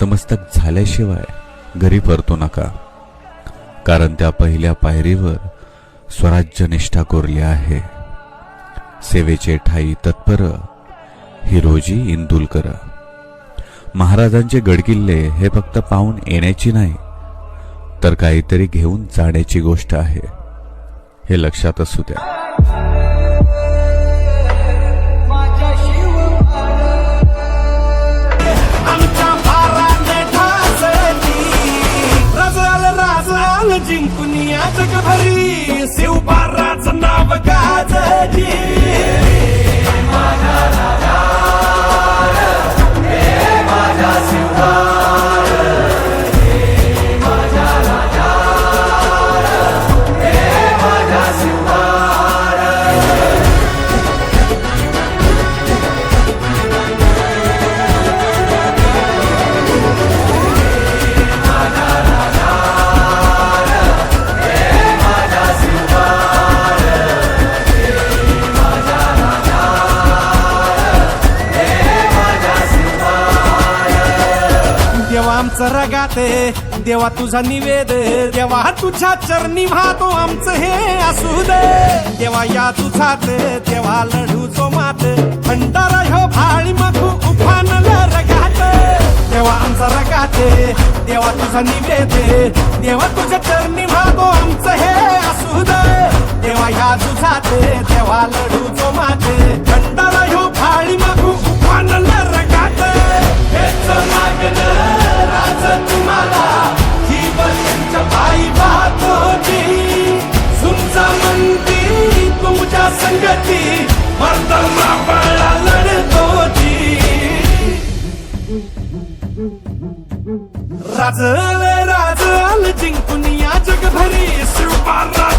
नतमस्तक झाल्याशिवाय घरी परतू नका, कारण त्या पहिल्या पायरीवर स्वराज्य निष्ठा कोरली आहे. सेवेचे ठाई तत्पर हिरोजी इंदुलकर. महाराजांचे गडकिल्ले हे फक्त पाहून येण्याची नाही, तर काहीतरी घेऊन जाण्याची गोष्ट आहे, हे लक्षात असू द्या. जिंकून या जगभरी शिवबाराचं नाव गाजली. माझा राजा हे माझा शिवबार, हे माझा राजा हे माझा शिवबार. देवा आमचं रगाते, देवा तुझा निवेद, देवा तुझ्या चरणी वाहतो आमचं हे असू दे. देवा या तुझात, देवा लढू जो मात, भंडारा ह्यो भाळी मखू उफानला रगात. देवा आमचा रगाते, देवा तुझा निवेद, देवा तुझ्या चरणी वाहतो आमचं हे असू दे. देवा या तुझात, देवा लढू जो मात, भंडारा ह्यो भाळी मखू उफानला रगात. हेच मागणं तुम्हाला जीवनच्या पायी वाहतोची, तुमचा मंदी तुमच्या संगती मर्दमा बाळा लढतोची. राजल राजल जिंकून या जगभरी शिवबारा